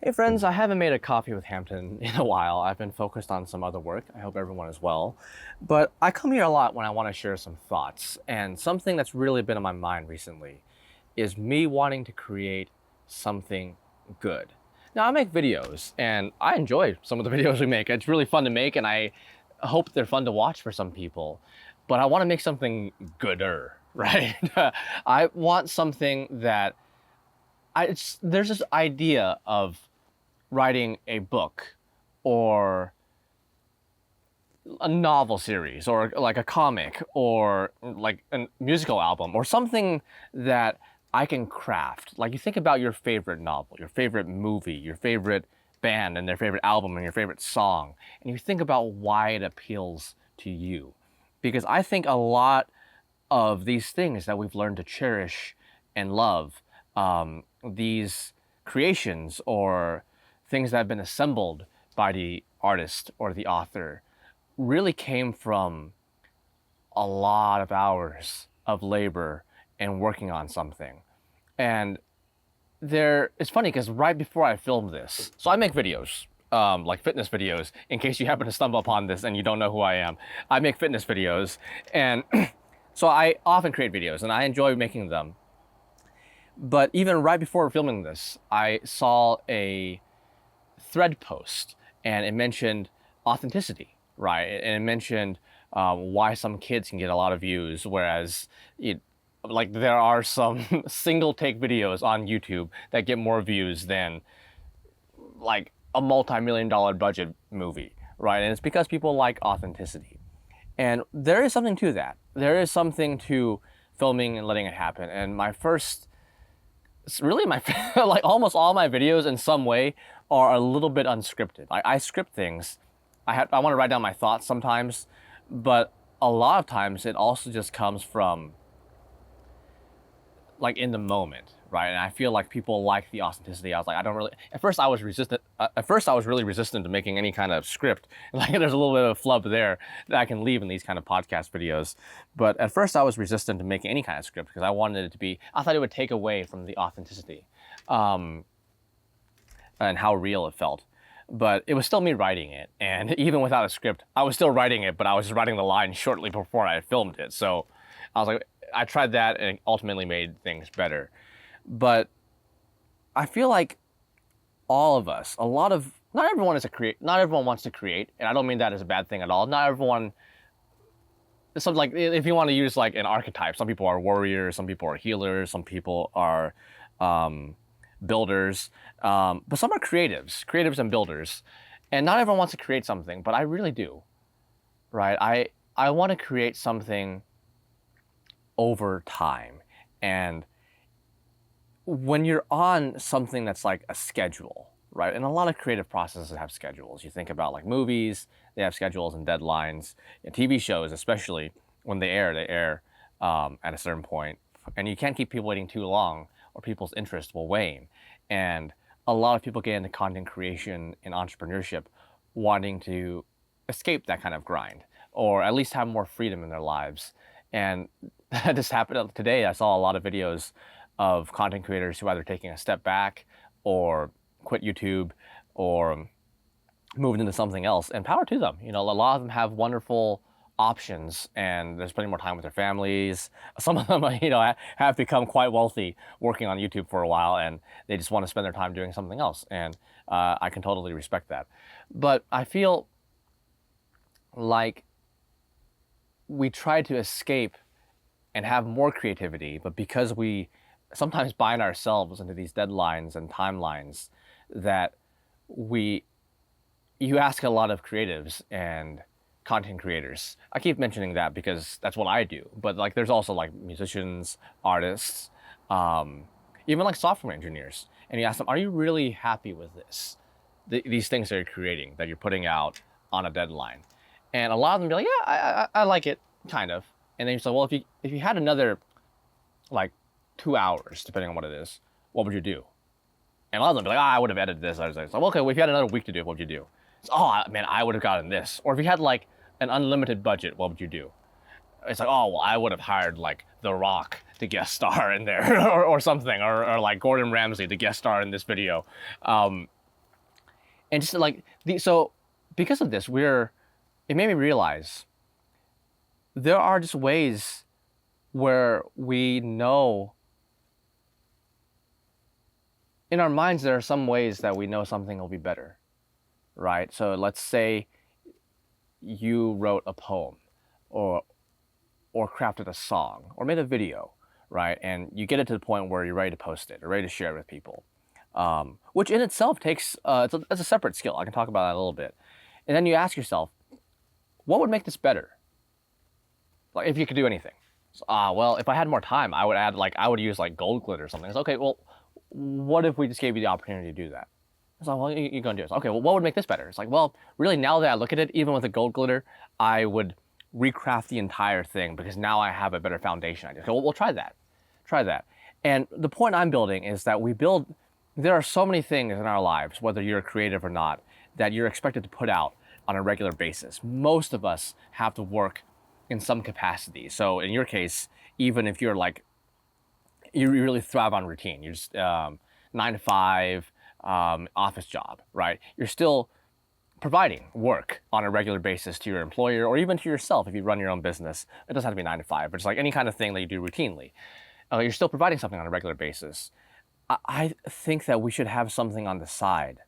Hey friends, I haven't made a coffee with Hampton in a while. I've been focused on some other work. I hope everyone is well. But I come here a lot when I want to share some thoughts. And something that's really been on my mind recently is me wanting to create something good. Now, I make videos and I enjoy some of the videos we make. It's really fun to make and I hope they're fun to watch for some people. But I want to make something gooder, right? I want something that there's this idea of writing a book or a novel series or like a comic or like a musical album or something that I can craft. Like you think about your favorite novel, your favorite movie, your favorite band and their favorite album and your favorite song, and you think about why it appeals to you. Because I think a lot of these things that we've learned to cherish and love, these creations or things that have been assembled by the artist or the author, really came from a lot of hours of labor and working on something. And it's funny because right before I filmed this, so I make videos, like fitness videos, in case you happen to stumble upon this and you don't know who I am. I make fitness videos, and so I often create videos and I enjoy making them. But even right before filming this, I saw a thread post and it mentioned authenticity, right? And it mentioned why some kids can get a lot of views, whereas like there are some single take videos on YouTube that get more views than like a multi-million dollar budget movie, right? And it's because people like authenticity. And there is something to that. There is something to filming and letting it happen. And it's really my like almost all my videos in some way are a little bit unscripted. I script things. I want to write down my thoughts sometimes, but a lot of times it also just comes from like in the moment, right? And I feel like people like the authenticity. I was like, I don't really. At first, I was resistant. At first, I was really resistant to making any kind of script. Like, there's a little bit of flub there that I can leave in these kind of podcast videos. But at first, I was resistant to making any kind of script because I wanted it to be. I thought it would take away from the authenticity, and how real it felt. But it was still me writing it, and even without a script, I was still writing it. But I was just writing the line shortly before I filmed it. So I was like, I tried that, and it ultimately made things better. But I feel like all of us, not everyone not everyone wants to create, and I don't mean that as a bad thing at all. Not everyone, some like if you want to use like an archetype, some people are warriors, some people are healers, some people are builders, but some are creatives and builders. And not everyone wants to create something, but I really do, right? I want to create something over time. And when you're on something that's like a schedule, right? And a lot of creative processes have schedules. You think about like movies, they have schedules and deadlines. And TV shows, especially when they air at a certain point. And you can't keep people waiting too long or people's interest will wane. And a lot of people get into content creation and entrepreneurship wanting to escape that kind of grind or at least have more freedom in their lives. And this happened today. I saw a lot of videos of content creators who either taking a step back or quit YouTube or moved into something else, and power to them. You know, a lot of them have wonderful options and they're spending more time with their families. Some of them, have become quite wealthy working on YouTube for a while and they just want to spend their time doing something else. And I can totally respect that. But I feel like we try to escape and have more creativity, but because we sometimes bind ourselves into these deadlines and timelines that you ask a lot of creatives and content creators. I keep mentioning that because that's what I do, but like there's also like musicians, artists, even like software engineers, and you ask them, are you really happy with this? These things that you're creating, that you're putting out on a deadline? And a lot of them be like, yeah, I like it, kind of. And then you say, well, if you had another like 2 hours, depending on what it is, what would you do? And a lot of them be like, I would have edited this. I was like, okay, well, if you had another week to do it, what would you do? It's, oh man, I would have gotten this. Or if you had like an unlimited budget, what would you do? It's like, oh, well, I would have hired like The Rock to guest star in there or something, or like Gordon Ramsay to guest star in this video. And just like so because of this, it made me realize there are just ways where we know in our minds, there are some ways that we know something will be better, right? So let's say you wrote a poem or crafted a song or made a video, right? And you get it to the point where you're ready to post it or ready to share it with people, which in itself takes, it's a separate skill. I can talk about that a little bit. And then you ask yourself, what would make this better? Like if you could do anything. So, well, if I had more time, I would use like gold glitter or something. It's okay, well, what if we just gave you the opportunity to do that? It's like, well, you're going to do this. Okay, well, what would make this better? It's like, well, really, now that I look at it, even with the gold glitter, I would recraft the entire thing because now I have a better foundation. Okay, well, we'll try that. Try that. And the point I'm building is that there are so many things in our lives, whether you're creative or not, that you're expected to put out on a regular basis. Most of us have to work in some capacity. So in your case, even if you're like, you really thrive on routine, you're just 9 to 5, office job, right? You're still providing work on a regular basis to your employer or even to yourself if you run your own business. It doesn't have to be 9 to 5, but it's like any kind of thing that you do routinely. You're still providing something on a regular basis. I think that we should have something on the side,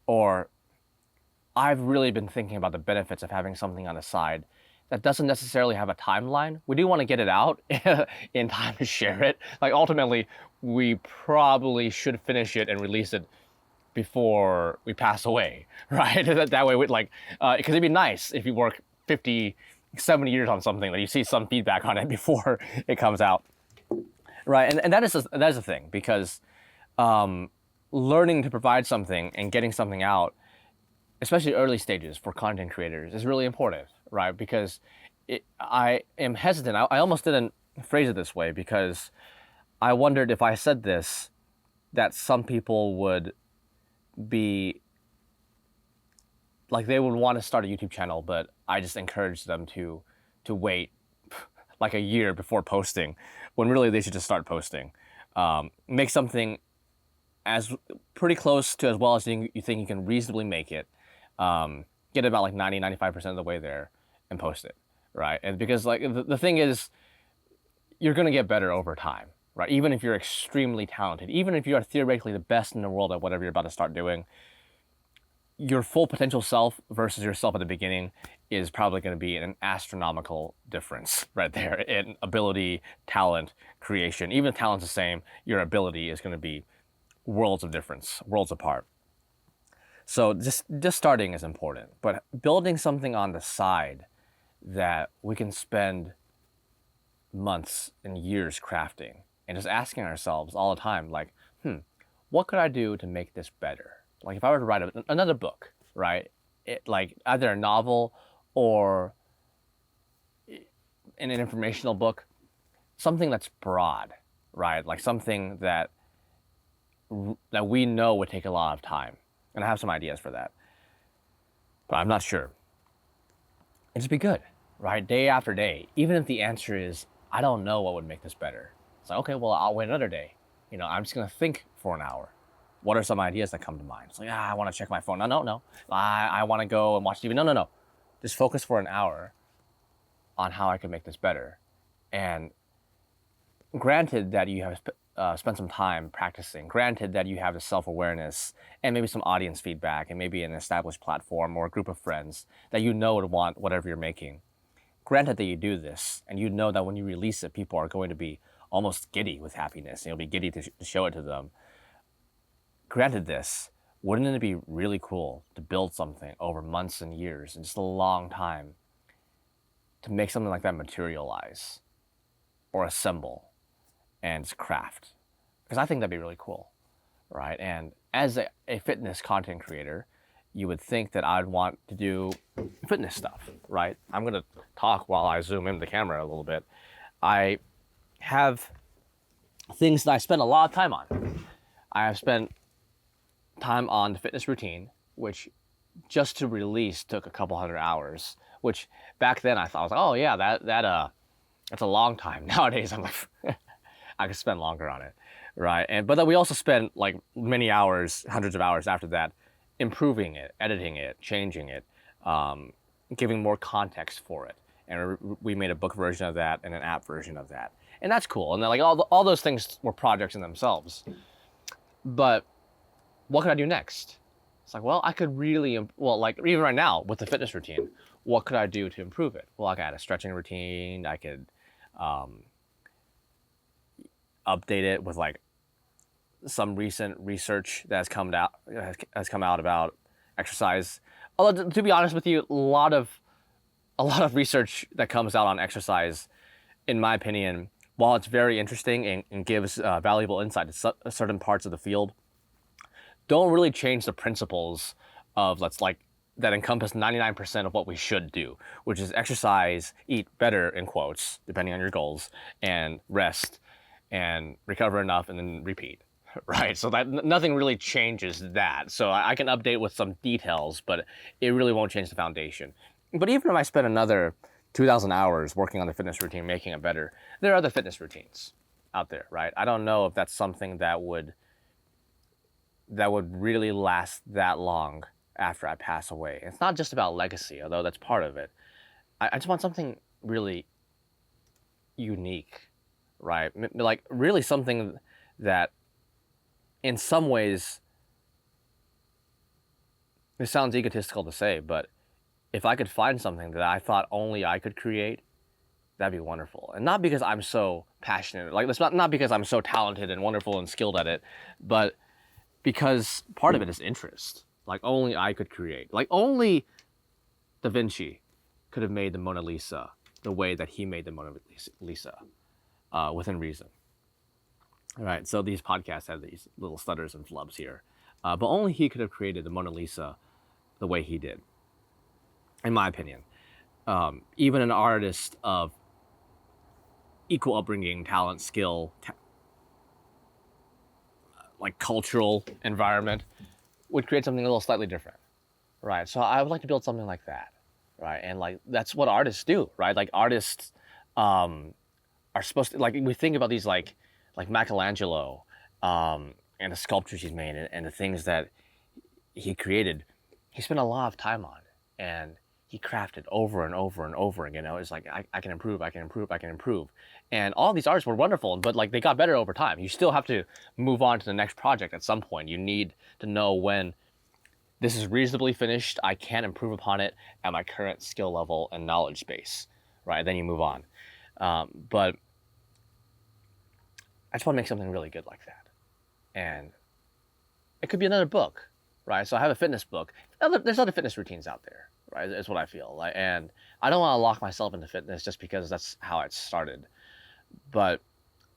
or I've really been thinking about the benefits of having something on the side that doesn't necessarily have a timeline. We do want to get it out in time to share it. Like ultimately, we probably should finish it and release it before we pass away, right? That way, because it'd be nice if you work 50, 70 years on something that you see some feedback on it before it comes out, right? And that is a thing, because learning to provide something and getting something out, especially early stages for content creators, is really important, right? Because I am hesitant. I almost didn't phrase it this way because I wondered if I said this, that some people would be like, they would want to start a YouTube channel, but I just encouraged them to wait like a year before posting, when really they should just start posting. Make something as pretty close to as well as you think you can reasonably make it. Get about like 95% of the way there and post it, right? And because like the thing is, you're going to get better over time, right? Even if you're extremely talented, even if you are theoretically the best in the world at whatever you're about to start doing, your full potential self versus yourself at the beginning is probably going to be an astronomical difference right there in ability, talent, creation. Even if talent's the same, your ability is going to be worlds of difference, worlds apart. So just starting is important, but building something on the side that we can spend months and years crafting, and just asking ourselves all the time, like, what could I do to make this better? Like if I were to write another book, right? Like either a novel or an informational book, something that's broad, right? Like something that we know would take a lot of time. And I have some ideas for that, but I'm not sure. And just be good, right? Day after day, even if the answer is, I don't know what would make this better. It's like, okay, well, I'll wait another day. I'm just going to think for an hour. What are some ideas that come to mind? It's like, I want to check my phone. No. I want to go and watch TV. No. Just focus for an hour on how I can make this better. And granted that you have spent some time practicing, granted that you have the self-awareness and maybe some audience feedback and maybe an established platform or a group of friends that would want whatever you're making, granted that you do this and that when you release it, people are going to be almost giddy with happiness and you'll be giddy to show it to them. Granted this, wouldn't it be really cool to build something over months and years and just a long time to make something like that materialize or assemble and craft? Because I think that'd be really cool, right? And as a fitness content creator, you would think that I'd want to do fitness stuff, right? I'm gonna talk while I zoom in the camera a little bit. I have things that I spend a lot of time on. I have spent time on the fitness routine, which just to release took a couple hundred hours, which back then I thought, I was like, oh yeah, that's a long time. Nowadays I'm like, I could spend longer on it, right? But then we also spent like many hours, hundreds of hours after that, improving it, editing it, changing it, um, giving more context for it. And we made a book version of that and an app version of that. And that's cool. And then like all those things were projects in themselves. But what could I do next? It's like, well, I could really, well, like even right now with the fitness routine, what could I do to improve it? Well, I could add a stretching routine. I could update it with like some recent research that has come out about exercise. Although to be honest with you, a lot of research that comes out on exercise, in my opinion, while it's very interesting and gives valuable insight to certain parts of the field, don't really change the principles of that encompass 99% of what we should do, which is exercise, eat better, in quotes, depending on your goals, and rest, and recover enough, and then repeat, right? So that nothing really changes that. So I can update with some details, but it really won't change the foundation. But even if I spend another 2,000 hours working on the fitness routine, making it better, there are other fitness routines out there, right? I don't know if that's something that would really last that long after I pass away. It's not just about legacy, although that's part of it. I just want something really unique, right? Like really something that in some ways, it sounds egotistical to say, but if I could find something that I thought only I could create, that'd be wonderful. And not because I'm so passionate, like it's not because I'm so talented and wonderful and skilled at it, but because part of it is interest. Like only I could create. Like only Da Vinci could have made the Mona Lisa the way that he made the Mona Lisa, within reason. All right, so these podcasts have these little stutters and flubs here. But only he could have created the Mona Lisa the way he did, in my opinion. Even an artist of equal upbringing, talent, skill, like cultural environment, would create something a little slightly different, right? So I would like to build something like that, right? And like that's what artists do, right? Like artists are supposed to, like we think about these like Michelangelo and the sculptures he's made and the things that he created. He spent a lot of time on, and he crafted over and over and over again. You know, it's like I can improve, I can improve, I can improve. And all these artists were wonderful, but like they got better over time. You still have to move on to the next project at some point. You need to know when this is reasonably finished, I can improve upon it at my current skill level and knowledge base, right? Then you move on. But I just want to make something really good like that. And it could be another book, right? So I have a fitness book. There's other fitness routines out there, right? Is what I feel like. And I don't want to lock myself into fitness just because that's how it started. But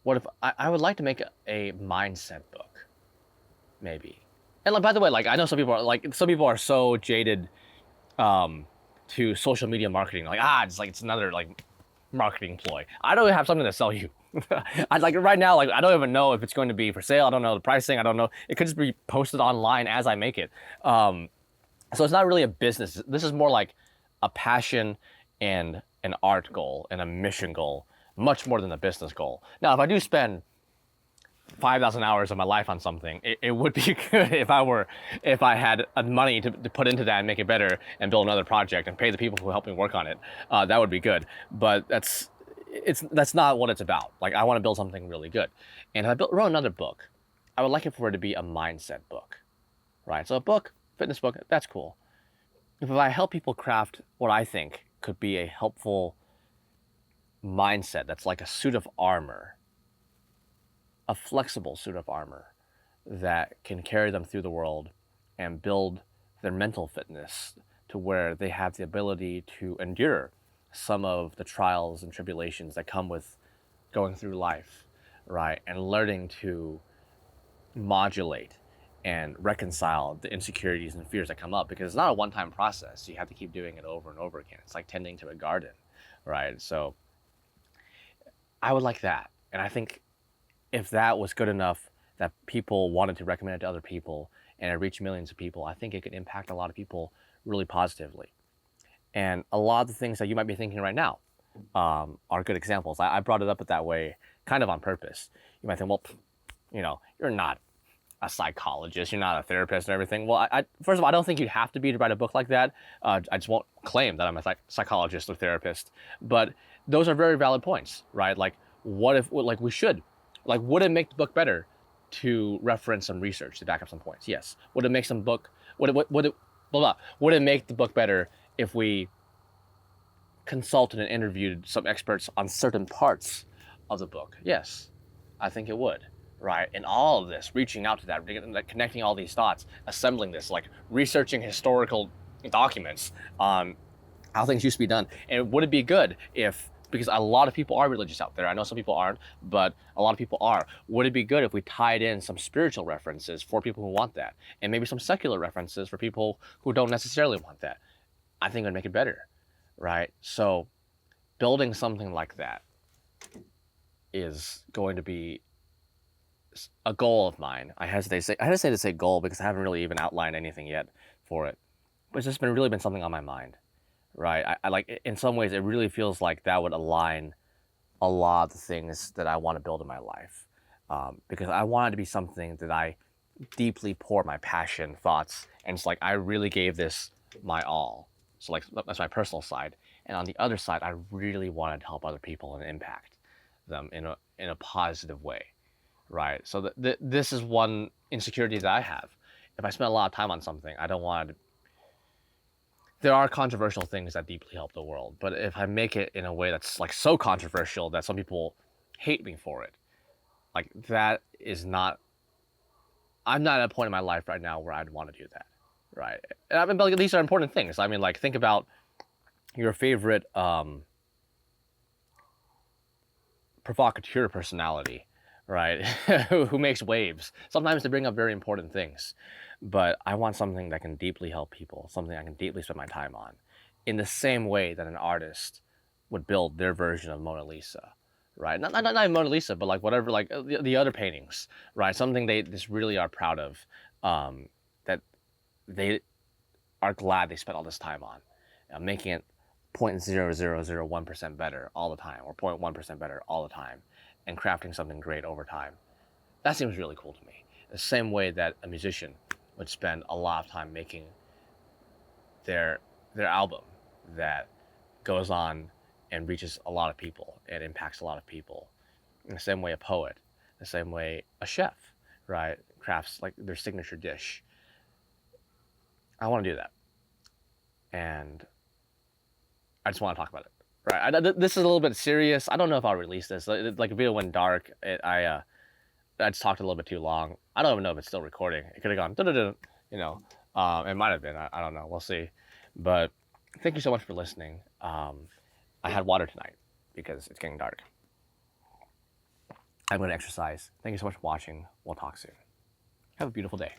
what if I would like to make a mindset book, maybe. And like, by the way, like I know some people are so jaded to social media marketing. Like, it's another like marketing ploy. I don't have something to sell you. I like right now, like I don't even know if it's going to be for sale. I don't know the pricing. I don't know. It could just be posted online as I make it. So it's not really a business. This is more like a passion and an art goal and a mission goal, much more than a business goal. Now, if I do spend 5,000 hours of my life on something, it would be good if I had money to put into that and make it better and build another project and pay the people who help me work on it. That would be good. But that's not what it's about. Like I want to build something really good. And if I wrote another book, I would like it for it to be a mindset book, right? So a book, fitness book, that's cool. If I help people craft what I think could be a helpful mindset that's like a suit of armor, a flexible suit of armor that can carry them through the world and build their mental fitness to where they have the ability to endure some of the trials and tribulations that come with going through life, right? And learning to modulate and reconcile the insecurities and fears that come up, because it's not a one-time process. You have to keep doing it over and over again. It's like tending to a garden, right? So I would like that. And I think if that was good enough that people wanted to recommend it to other people and it reached millions of people, I think it could impact a lot of people really positively. And a lot of the things that you might be thinking right now are good examples. I brought it up that way kind of on purpose. You might think, well, you're not a psychologist, you're not a therapist and everything. Well, first of all, I don't think you'd have to be to write a book like that. I just won't claim that I'm a psychologist or therapist. But those are very valid points, right? Like, what if, like, we should, like, would it make the book better to reference some research to back up some points? Yes. Would it make some book, would it, blah, blah, would it make the book better if we consulted and interviewed some experts on certain parts of the book? Yes, I think it would. Right, and all of this, reaching out to that, connecting all these thoughts, assembling this, like researching historical documents on how things used to be done. And would it be good if, because a lot of people are religious out there, I know some people aren't, but a lot of people are, would it be good if we tied in some spiritual references for people who want that, and maybe some secular references for people who don't necessarily want that? I think it would make it better, right? So building something like that is going to be a goal of mine. I hesitate to say goal because I haven't really even outlined anything yet for it. But it's just really been something on my mind, right? I like, in some ways, it really feels like that would align a lot of the things that I want to build in my life, because I want it to be something that I deeply pour my passion, thoughts, and it's like I really gave this my all. So like that's my personal side, and on the other side, I really wanted to help other people and impact them in a positive way. Right. So this is one insecurity that I have. If I spend a lot of time on something, I don't want to. There are controversial things that deeply help the world, but if I make it in a way that's like so controversial that some people hate me for it, like that is not. I'm not at a point in my life right now where I'd want to do that. Right. And I mean, but like, these are important things. I mean, like think about your favorite provocateur personality, right? Who makes waves. Sometimes they bring up very important things, but I want something that can deeply help people, something I can deeply spend my time on, in the same way that an artist would build their version of Mona Lisa, right? Not Mona Lisa, but like whatever, like the other paintings, right? Something they just really are proud of, that they are glad they spent all this time on, making it 0.0001% better all the time, or 0.1% better all the time, and crafting something great over time. That seems really cool to me. The same way that a musician would spend a lot of time making their album that goes on and reaches a lot of people and impacts a lot of people. In the same way a poet, the same way a chef, right, crafts like their signature dish. I want to do that. And I just want to talk about it. Right. This is a little bit serious. I don't know if I'll release this. Like, a video went dark. I just talked a little bit too long. I don't even know if it's still recording. It could have gone, da-da-da, you know. It might have been. I don't know. We'll see. But thank you so much for listening. I had water tonight because it's getting dark. I'm going to exercise. Thank you so much for watching. We'll talk soon. Have a beautiful day.